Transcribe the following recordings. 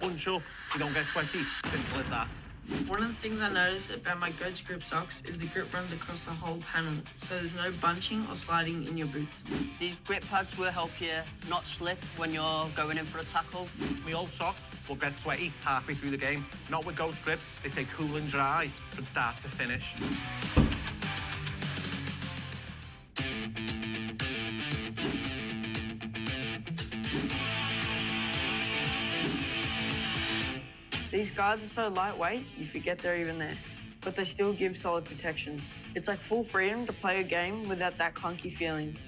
bunch up, you don't get sweaty. Simple as that. One of the things I noticed about my Goats grip socks is the grip runs across the whole panel, so there's no bunching or sliding in your boots. These grip pads will help you not slip when you're going in for a tackle. My old socks will get sweaty halfway through the game. Not with Ghost grips, they stay cool and dry from start to finish. These guards are so lightweight, you forget they're even there, but they still give solid protection. It's like full freedom to play a game without that clunky feeling.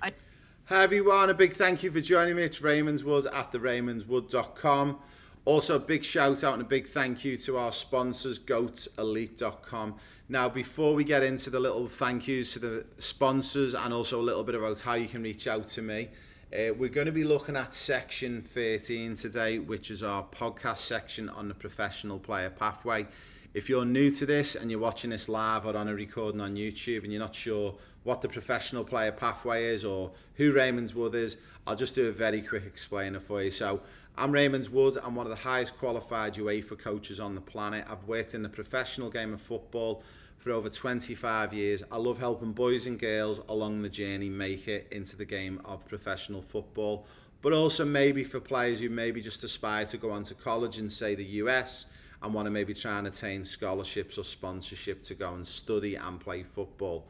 Hi everyone, a big thank you for joining me. It's Raymond Wood at theraymondswood.com. Also, a big shout out and a big thank you to our sponsors, goatselite.com. Now, before we get into the little thank yous to the sponsors and also a little bit about how you can reach out to me, we're going to be looking at section 13 today, which is our podcast section on the professional player pathway. If you're new to this and you're watching this live or on a recording on YouTube and you're not sure what the professional player pathway is or who Raymond Wood is, I'll just do a very quick explainer for you. So I'm Raymond Wood. I'm one of the highest qualified UEFA coaches on the planet. I've worked in the professional game of football for over 25 years. I love helping boys and girls along the journey make it into the game of professional football, but also maybe for players who maybe just aspire to go on to college in, say, the US and want to maybe try and attain scholarships or sponsorship to go and study and play football.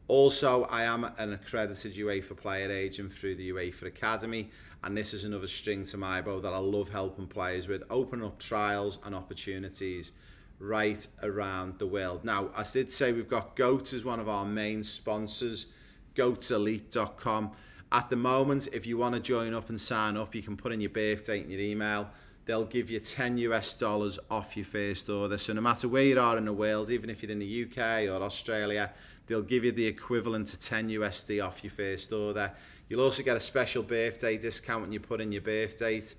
Also, I am an accredited UEFA player agent through the UEFA Academy, and this is another string to my bow that I love helping players with, open up trials and opportunities right around the world. Now, I did say we've got GOAT as one of our main sponsors, goatselite.com. At the moment, if you want to join up and sign up, you can put in your birth date and your email. They'll give you $10 off your first order. So no matter where you are in the world, even if you're in the UK or Australia, they'll give you the equivalent to $10 off your first order. You'll also get a special birthday discount when you put in your birth date.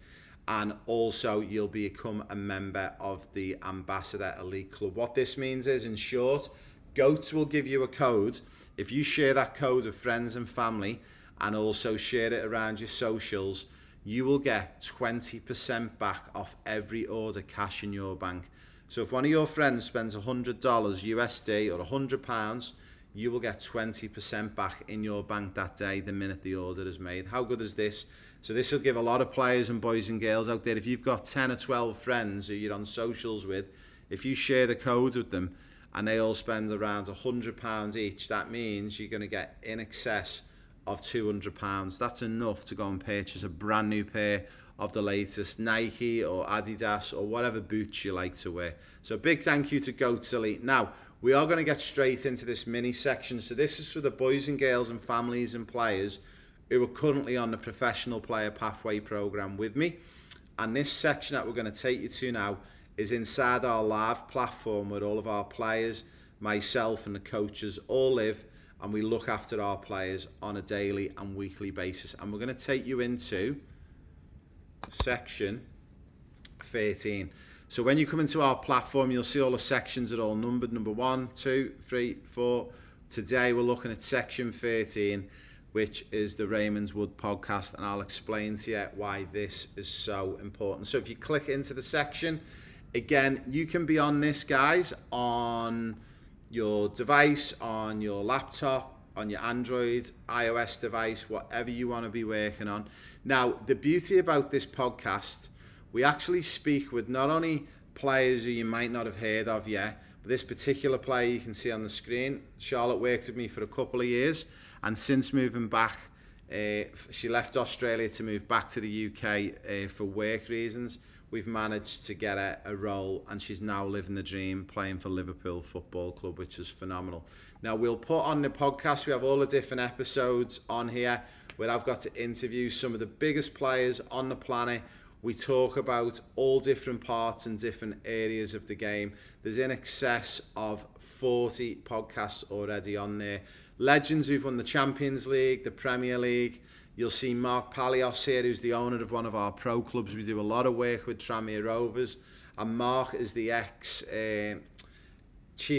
And also you'll become a member of the Ambassador Elite Club. What this means is, in short, GOATs will give you a code. If you share that code with friends and family and also share it around your socials, you will get 20% back off every order cash in your bank. So if one of your friends spends $100 USD or £100, you will get 20% back in your bank that day the minute the order is made. How good is this? So this will give a lot of players and boys and girls out there, if you've got 10 or 12 friends who you're on socials with, if you share the code with them and they all spend around £100 each, that means you're going to get in excess of £200. That's enough to go and purchase a brand new pair of the latest Nike or Adidas or whatever boots you like to wear. So a big thank you to Goats Elite. Now, we are going to get straight into this mini section. So this is for the boys and girls and families and players who are currently on the professional player pathway program with me. And this section that we're going to take you to now is inside our live platform where all of our players, myself and the coaches all live, and we look after our players on a daily and weekly basis. And we're going to take you into section 13. So when you come into our platform, you'll see all the sections are all numbered, number 1, 2, 3, 4. Today we're looking at section 13, which is the Raymond Wood podcast, and I'll explain to you why this is so important. So if you click into the section, again, you can be on this, guys, on your device, on your laptop, on your Android, iOS device, whatever you want to be working on. Now, the beauty about this podcast, we actually speak with not only players who you might not have heard of yet, but this particular player you can see on the screen, Charlotte worked with me for a couple of years, and since moving back, she left Australia to move back to the UK for work reasons. We've managed to get her a role, and she's now living the dream playing for Liverpool Football Club, which is phenomenal. Now, we'll put on the podcast, we have all the different episodes on here where I've got to interview some of the biggest players on the planet. We talk about all different parts and different areas of the game. There's in excess of 40 podcasts already on there. Legends who've won the Champions League, the Premier League. You'll see Mark Palios here, who's the owner of one of our pro clubs. We do a lot of work with Tranmere Rovers. And Mark is the ex-chief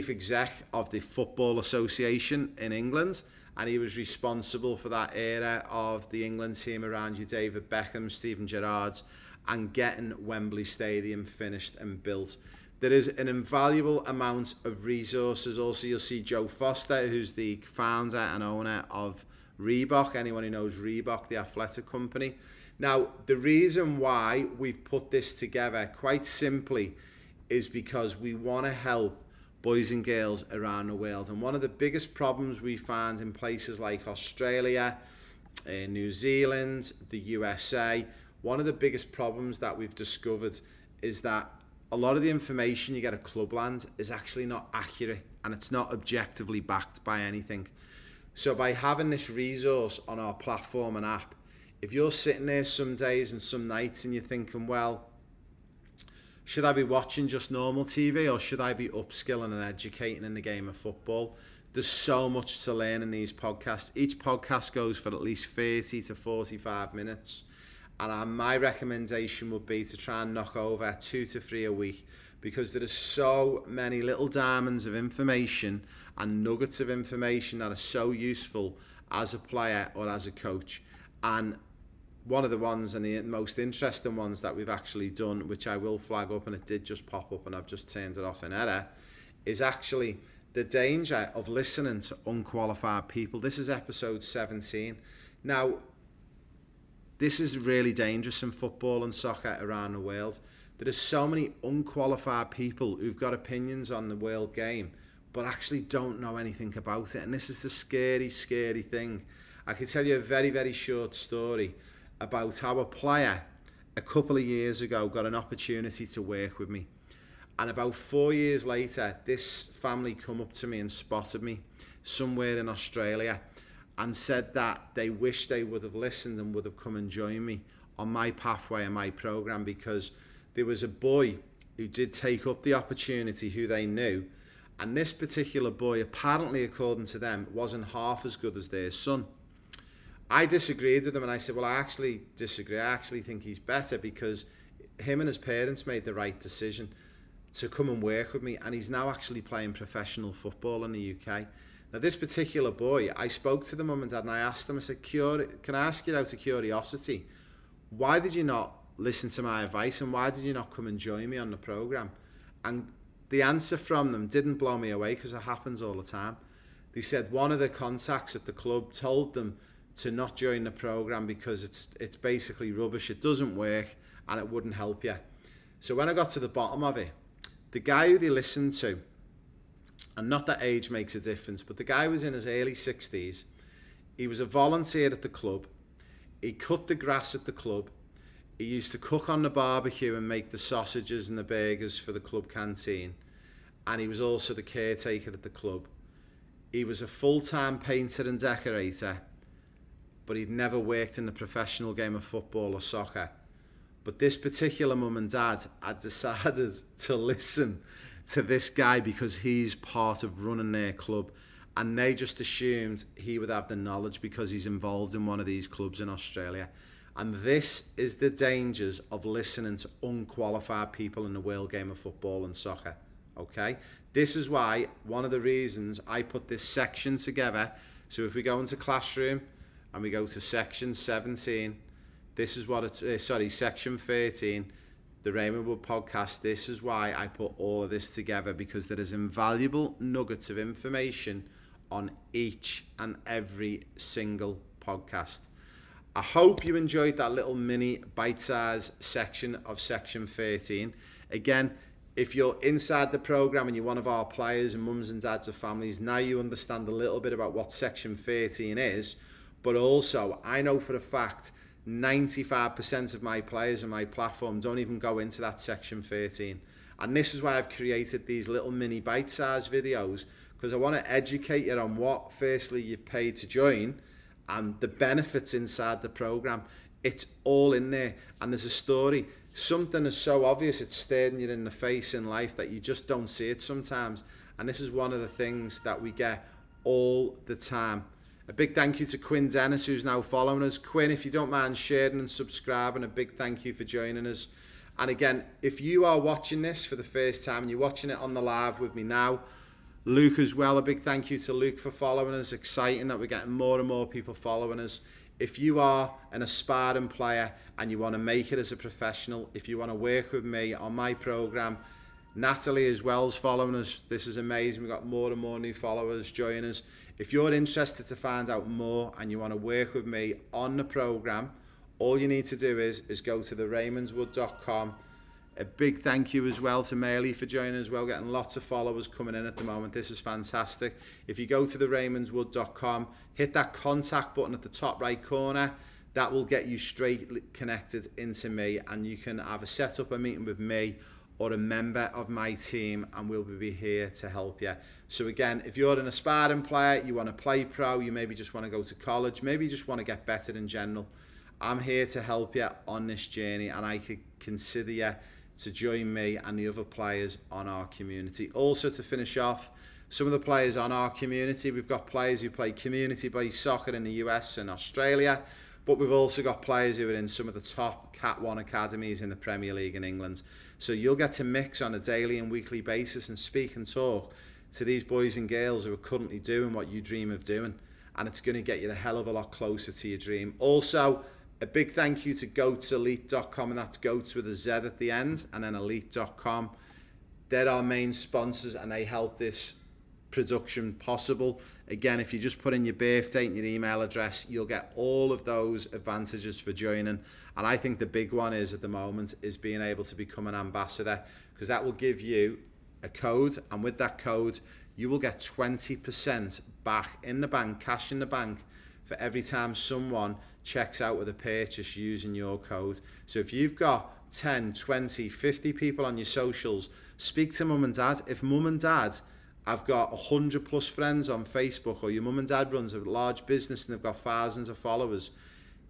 exec of the Football Association in England. and he was responsible for that era of the England team around your David Beckham, Steven Gerrards, and getting Wembley Stadium finished and built. There is an invaluable amount of resources. Also, you'll see Joe Foster, who's the founder and owner of Reebok. Anyone who knows Reebok, the athletic company. Now, the reason why we've put this together, quite simply, is because we want to help boys and girls around the world. And one of the biggest problems we find in places like Australia, New Zealand, the USA, one of the biggest problems that we've discovered is that a lot of the information you get at Clubland is actually not accurate, and it's not objectively backed by anything. So by having this resource on our platform and app, if you're sitting there some days and some nights and you're thinking, well, should I be watching just normal TV, or should I be upskilling and educating in the game of football? There's so much to learn in these podcasts. Each podcast goes for at least 30 to 45 minutes. And my recommendation would be to try and knock over 2 to 3 a week, because there are so many little diamonds of information and nuggets of information that are so useful as a player or as a coach. And one of the ones, and the most interesting ones that we've actually done, which I will flag up, and it did just pop up and I've just turned it off in error, is actually the danger of listening to unqualified people. This is episode 17. Now, this is really dangerous in football and soccer around the world. There are so many unqualified people who've got opinions on the world game, but actually don't know anything about it. And this is the scary, scary thing. I can tell you a very, very short story about how a player a couple of years ago got an opportunity to work with me. And about 4 years later, this family come up to me and spotted me somewhere in Australia and said that they wish they would have listened and would have come and joined me on my pathway and my program, because there was a boy who did take up the opportunity who they knew, and this particular boy, apparently according to them, wasn't half as good as their son. I disagreed with them, and I said, well, I actually disagree. I actually think he's better, because him and his parents made the right decision to come and work with me, and he's now actually playing professional football in the UK. Now, this particular boy, I spoke to the mum and dad, and I asked them, I said, can I ask you out of curiosity, why did you not listen to my advice, and why did you not come and join me on the programme? And the answer from them didn't blow me away, because it happens all the time. They said one of the contacts at the club told them to not join the programme because it's basically rubbish, it doesn't work, and it wouldn't help you. So when I got to the bottom of it, the guy who they listened to, and not that age makes a difference, but the guy was in his early 60s. He was a volunteer at the club. He cut the grass at the club. He used to cook on the barbecue and make the sausages and the burgers for the club canteen. And he was also the caretaker at the club. He was a full-time painter and decorator, but he'd never worked in the professional game of football or soccer. But this particular mum and dad had decided to listen to this guy because he's part of running their club, and they just assumed he would have the knowledge because he's involved in one of these clubs in Australia. And this is the dangers of listening to unqualified people in the world game of football and soccer. Okay, this is why one of the reasons I put this section together. So if we go into classroom and we go to section 17, this is what it's section 13, the Raymond Wood podcast. This is why I put all of this together, because there is invaluable nuggets of information on each and every single podcast. I hope you enjoyed that little mini bite-sized section of section 13. Again, if you're inside the program and you're one of our players and mums and dads of families, now you understand a little bit about what section 13 is. But also, I know for a fact 95% of my players on my platform don't even go into that section 13. And this is why I've created these little mini bite-sized videos, because I want to educate you on what, firstly, you've paid to join and the benefits inside the program. It's all in there. And there's a story. Something is so obvious, it's staring you in the face in life that you just don't see it sometimes. And this is one of the things that we get all the time. A big thank you to Quinn Dennis, who's now following us. Quinn, if you don't mind sharing and subscribing, a big thank you for joining us. And again, if you are watching this for the first time and you're watching it on the live with me now, Luke as well, a big thank you to Luke for following us. Exciting that we're getting more and more people following us. If you are an aspiring player and you want to make it as a professional, if you want to work with me on my program, Natalie as well is following us. This is amazing. We've got more and more new followers joining us. If you're interested to find out more and you want to work with me on the program, all you need to do is go to theraymondswood.com. A big thank you as well to Mailey for joining as well, getting lots of followers coming in at the moment. This is fantastic. If you go to theraymondswood.com, hit that contact button at the top right corner, that will get you straight connected into me, and you can either set up a meeting with me or a member of my team, and we'll be here to help you. So again, if you're an aspiring player, you want to play pro, you maybe just want to go to college, maybe you just want to get better in general, I'm here to help you on this journey, and I could consider you to join me and the other players on our community. Also, to finish off, some of the players on our community, we've got players who play community-based soccer in the US and Australia, but we've also got players who are in some of the top Cat 1 academies in the Premier League in England. So you'll get to mix on a daily and weekly basis and speak and talk to these boys and girls who are currently doing what you dream of doing, and it's going to get you a hell of a lot closer to your dream. Also, a big thank you to goatselite.com, and that's goats with a Z at the end, and then elite.com. They're our main sponsors, and they help this production possible. Again, if you just put in your birth date and your email address, you'll get all of those advantages for joining. And I think the big one is at the moment is being able to become an ambassador, because that will give you a code, and with that code you will get 20% back in the bank, cash in the bank, for every time someone checks out with a purchase using your code. So if you've got 10, 20, 50 people on your socials, speak to mum and dad. If mum and dad have got 100 plus friends on Facebook, or your mum and dad runs a large business and they've got thousands of followers,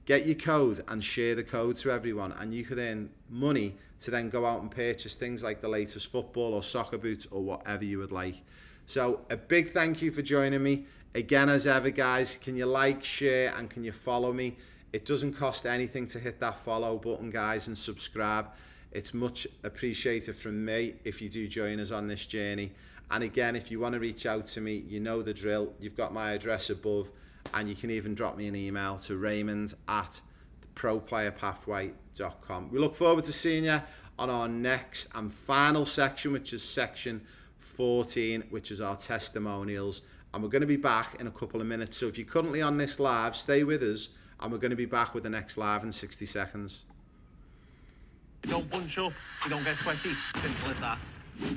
get your code and share the code to everyone, and you could earn money to then go out and purchase things like the latest football or soccer boots or whatever you would like. So a big thank you for joining me. Again, as ever, guys, can you like, share, and can you follow me? It doesn't cost anything to hit that follow button, guys, and subscribe. It's much appreciated from me if you do join us on this journey. And again, if you want to reach out to me, you know the drill. You've got my address above, and you can even drop me an email to raymond@proplayerpathway.com. We look forward to seeing you on our next and final section, which is section 14, which is our testimonials. And we're going to be back in a couple of minutes. So if you're currently on this live, stay with us, and we're going to be back with the next live in 60 seconds. You don't bunch up, you don't get sweaty. Simple as that.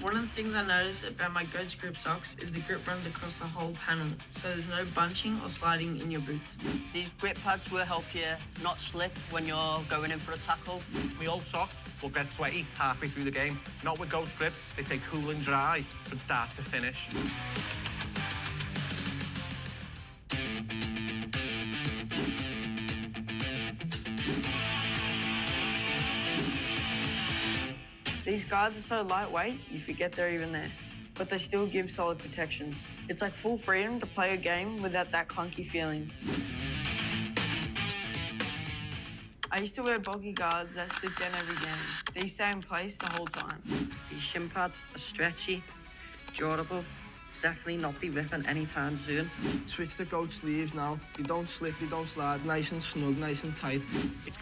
One of the things I noticed about my Goats grip socks is the grip runs across the whole panel, so there's no bunching or sliding in your boots. These grip pads will help you not slip when you're going in for a tackle. My old socks will get sweaty halfway through the game. Not with Goat grips, they stay cool and dry from start to finish. These guards are so lightweight, you forget they're even there, but they still give solid protection. It's like full freedom to play a game without that clunky feeling. I used to wear bulky guards that slip down every game. They stay in place the whole time. These shin pads are stretchy, durable, definitely not be ripping anytime soon. Switch to Goat sleeves now. You don't slip, you don't slide, nice and snug, nice and tight. It's